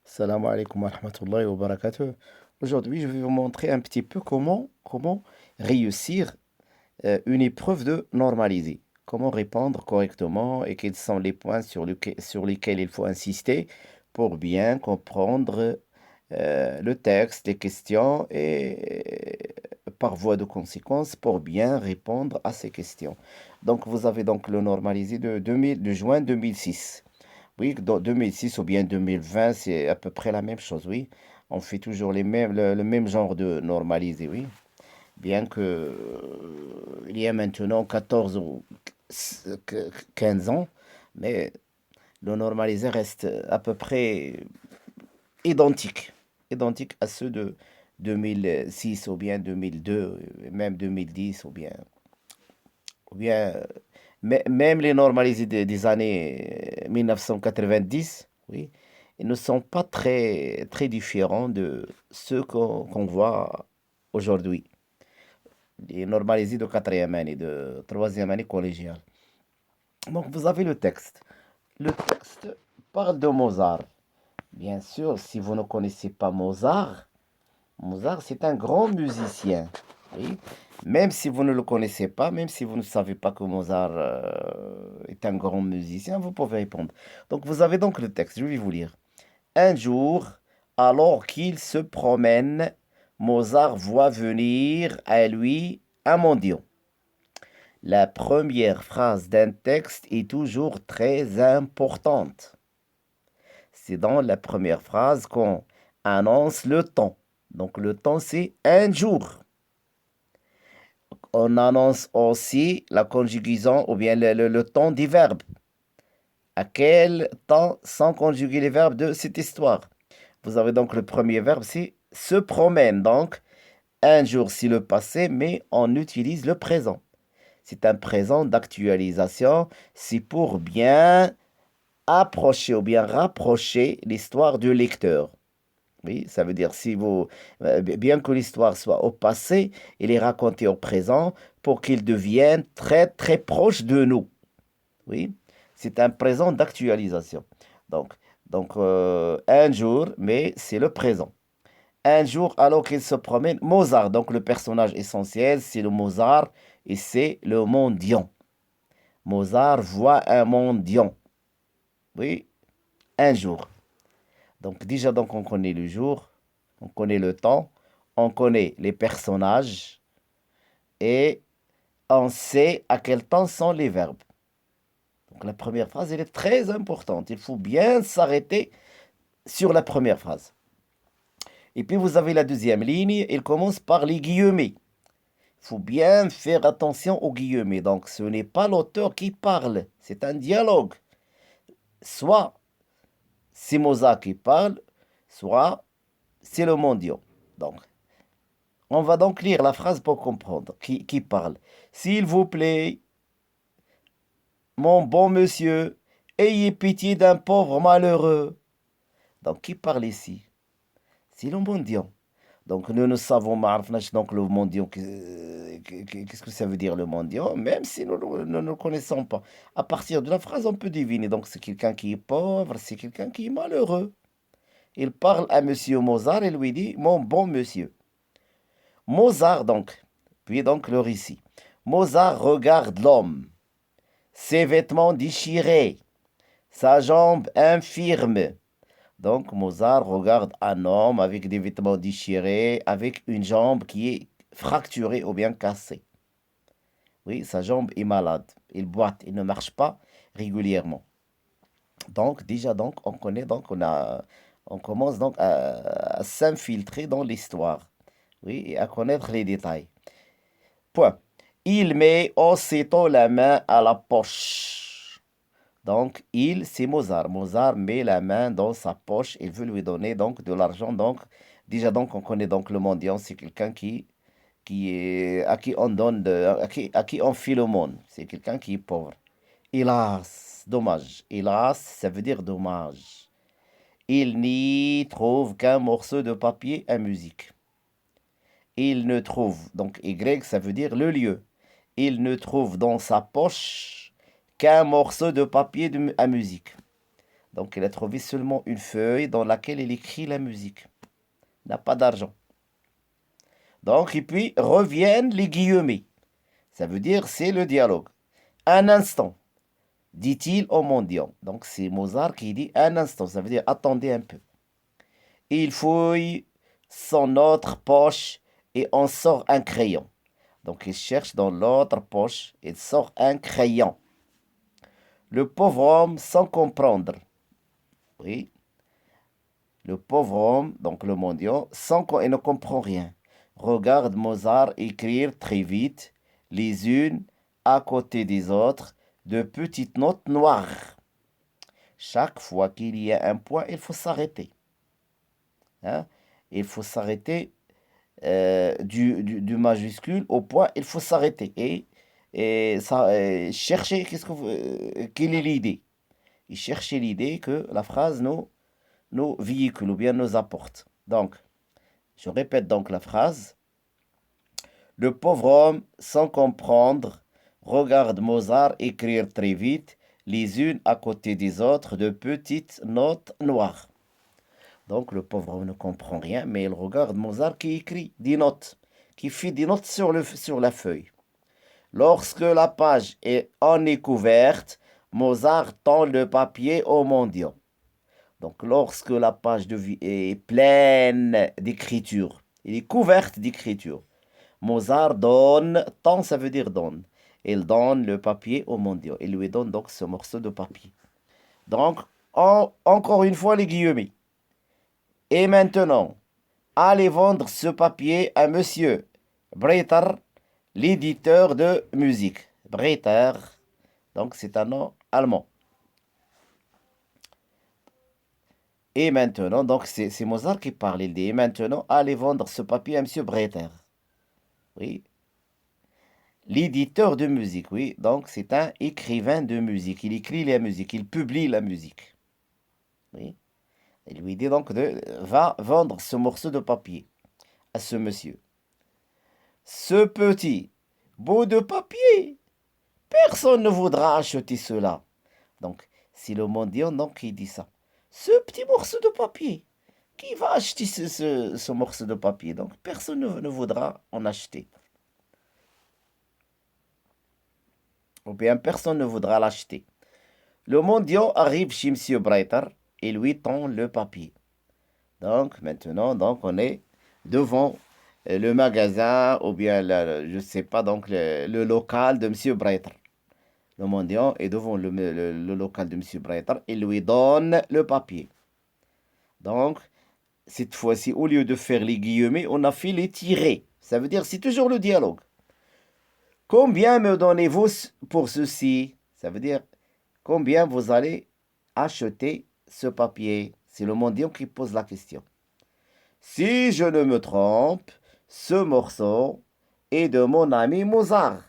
Salam alaikum wa rahmatullahi wa barakatuh. Aujourd'hui, je vais vous montrer un petit peu comment réussir une épreuve de normalisé. Comment répondre correctement et quels sont les points sur lesquels il faut insister pour bien comprendre le texte, les questions et par voie de conséquence pour bien répondre à ces questions. Donc, vous avez donc le normalisé de juin 2006. Oui, dans 2006 ou bien 2020, c'est à peu près la même chose, oui. On fait toujours le même genre de normalisé, oui. Bien que, il y a maintenant 14 ou 15 ans, mais le normalisé reste à peu près identique. Identique à ceux de 2006 ou bien 2002, même 2010 ou bien même les normalisés des années 1990, oui, ils ne sont pas très, très différents de ceux qu'on voit aujourd'hui. Les normalisés de quatrième année, de troisième année collégiale. Donc, vous avez le texte. Le texte parle de Mozart. Bien sûr, si vous ne connaissez pas Mozart, Mozart, c'est un grand musicien. Oui. Même si vous ne le connaissez pas, même si vous ne savez pas que Mozart est un grand musicien, vous pouvez répondre. Donc, vous avez donc le texte, je vais vous lire. Un jour, alors qu'il se promène, Mozart voit venir à lui un mendiant. La première phrase d'un texte est toujours très importante. C'est dans la première phrase qu'on annonce le temps. Donc le temps, c'est un jour. On annonce aussi la conjugaison ou bien le temps des verbes. À quel temps sont conjugués les verbes de cette histoire? Vous avez donc le premier verbe, c'est se promène. Donc un jour, c'est le passé, mais on utilise le présent. C'est un présent d'actualisation. C'est pour bien approcher ou bien rapprocher l'histoire du lecteur. Oui, ça veut dire si vous, bien que l'histoire soit au passé, il est raconté au présent pour qu'il devienne très très proche de nous. Oui, c'est un présent d'actualisation. Donc, donc, un jour, mais c'est le présent. Un jour, alors qu'il se promène, Mozart, donc le personnage essentiel, c'est le Mozart et c'est le mendiant. Mozart voit un mendiant. Oui, un jour. Donc déjà, donc, on connaît le jour, on connaît le temps, on connaît les personnages et on sait à quel temps sont les verbes. Donc la première phrase, elle est très importante. Il faut bien s'arrêter sur la première phrase. Et puis vous avez la deuxième ligne, il commence par les guillemets. Il faut bien faire attention aux guillemets. Donc ce n'est pas l'auteur qui parle, c'est un dialogue. Soit c'est Mozart qui parle, soit c'est le mendiant. Donc on va donc lire la phrase pour comprendre qui parle. S'il vous plaît, mon bon monsieur, ayez pitié d'un pauvre malheureux. Donc, qui parle ici? C'est le mendiant. Donc, nous ne savons pas donc le mendiant, qu'est-ce que ça veut dire le mendiant, même si nous ne le connaissons pas. À partir de la phrase, on peut deviner. Donc, c'est quelqu'un qui est pauvre, c'est quelqu'un qui est malheureux. Il parle à monsieur Mozart et lui dit, mon bon monsieur. Mozart, donc, puis donc le récit. Mozart regarde l'homme, ses vêtements déchirés, sa jambe infirme. Donc Mozart regarde un homme avec des vêtements déchirés, avec une jambe qui est fracturée ou bien cassée. Oui, sa jambe est malade. Il boite, il ne marche pas régulièrement. Donc déjà, donc, on connaît, donc on commence donc à s'infiltrer dans l'histoire. Oui, et à connaître les détails. Point. Il met aussitôt la main à la poche. Donc, il, c'est Mozart. Mozart met la main dans sa poche. Il veut lui donner donc de l'argent. Donc, déjà, donc, on connaît donc le mendiant. C'est quelqu'un qui est, à qui on donne, à qui on file le monde. C'est quelqu'un qui est pauvre. Hélas, dommage. Hélas, ça veut dire dommage. Il n'y trouve qu'un morceau de papier à musique. Il ne trouve, donc Y, ça veut dire le lieu. Il ne trouve dans sa poche qu'un morceau de papier à musique. Donc, il a trouvé seulement une feuille dans laquelle il écrit la musique. Il n'a pas d'argent. Donc, et puis reviennent les guillemets. Ça veut dire, c'est le dialogue. Un instant, dit-il au mendiant. Donc, c'est Mozart qui dit un instant. Ça veut dire, attendez un peu. Il fouille son autre poche et en sort un crayon. Donc, il cherche dans l'autre poche et sort un crayon. Le pauvre homme, sans comprendre. Oui. Le pauvre homme, donc le mendiant, il ne comprend rien. Regarde Mozart écrire très vite, les unes à côté des autres, de petites notes noires. Chaque fois qu'il y a un point, il faut s'arrêter. Hein? Il faut s'arrêter du majuscule au point, il faut s'arrêter et ça, chercher quelle est l'idée. Et chercher l'idée que la phrase nous véhicule ou bien nous apporte. Donc, je répète donc la phrase. Le pauvre homme, sans comprendre, regarde Mozart écrire très vite, les unes à côté des autres, de petites notes noires. Donc le pauvre homme ne comprend rien, mais il regarde Mozart qui écrit des notes, qui fait des notes sur la feuille. Lorsque la page en est couverte, Mozart tend le papier au mendiant. Donc lorsque la page est pleine d'écriture, elle est couverte d'écriture, Mozart tend ça veut dire donne. Il donne le papier au mendiant. Il lui donne donc ce morceau de papier. Donc, encore une fois les guillemets. Et maintenant, allez vendre ce papier à monsieur Breiter, l'éditeur de musique. Breiter, donc c'est un nom allemand. Et maintenant, donc c'est Mozart qui parle. Il dit, et maintenant, allez vendre ce papier à monsieur Breiter. Oui. L'éditeur de musique, oui. Donc c'est un écrivain de musique. Il écrit la musique, il publie la musique. Oui. Il lui dit donc va vendre ce morceau de papier à ce monsieur. Ce petit bout de papier, personne ne voudra acheter cela. Donc, c'est le mendiant donc qui dit ça. Ce petit morceau de papier, qui va acheter ce morceau de papier? Donc, personne ne voudra en acheter. Ou bien, personne ne voudra l'acheter. Le mendiant arrive chez M. Breiter et lui tend le papier. Donc, maintenant, donc, on est devant le magasin ou bien, je ne sais pas, donc le local de M. Breiter. Le mendiant est devant le local de M. Breiter et lui donne le papier. Donc, cette fois-ci, au lieu de faire les guillemets, on a fait les tirets. Ça veut dire, c'est toujours le dialogue. Combien me donnez-vous pour ceci? Ça veut dire, combien vous allez acheter ce papier? C'est le mendiant qui pose la question. Si je ne me trompe, ce morceau est de mon ami Mozart.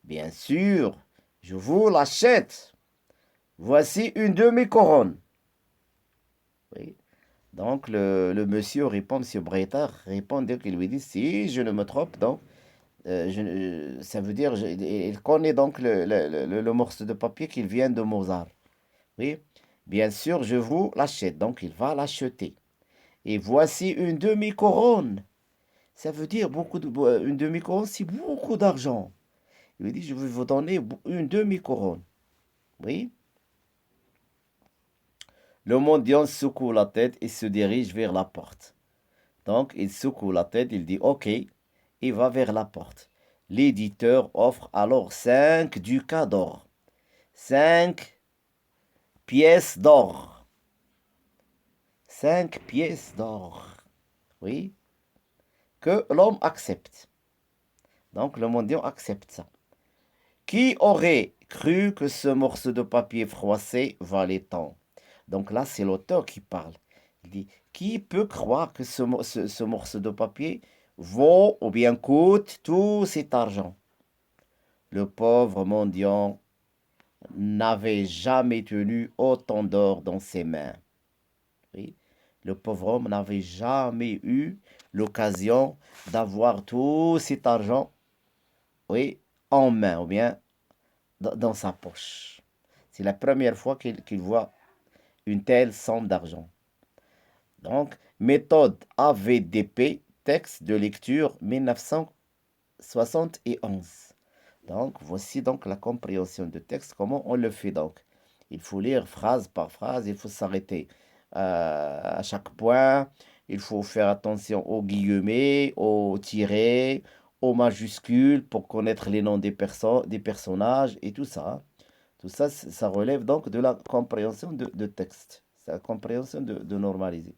Bien sûr, je vous l'achète. Voici une demi-couronne. Oui. Donc, le monsieur répond, monsieur Breiter répond, donc il lui dit, si je ne me trompe, donc, ça veut dire, il connaît donc le morceau de papier qu'il vient de Mozart. Oui, bien sûr, je vous l'achète. Donc, il va l'acheter. Et voici une demi-couronne. Ça veut dire une demi-couronne, c'est beaucoup d'argent. Il lui dit, je vais vous donner une demi-couronne. Oui. Le mendiant secoue la tête et se dirige vers la porte. Donc, il secoue la tête, il dit OK, il va vers la porte. L'éditeur offre alors 5 ducats d'or. 5 pièces d'or. 5 pièces d'or. Oui. Que l'homme accepte. Donc, le mendiant accepte ça. Qui aurait cru que ce morceau de papier froissé valait tant? Donc là, c'est l'auteur qui parle. Il dit, qui peut croire que ce morceau de papier vaut ou bien coûte tout cet argent? Le pauvre mendiant n'avait jamais tenu autant d'or dans ses mains. Oui. Le pauvre homme n'avait jamais eu l'occasion d'avoir tout cet argent, oui, en main ou bien dans sa poche. C'est la première fois qu'il voit une telle somme d'argent. Donc, méthode AVDP, texte de lecture 1971. Donc, voici donc la compréhension de texte, comment on le fait donc. Il faut lire phrase par phrase, il faut s'arrêter à chaque point, il faut faire attention aux guillemets, aux tirets, aux majuscules pour connaître les noms des personnes, des personnages et tout ça. Tout ça, ça relève donc de la compréhension de texte, c'est la compréhension de normaliser.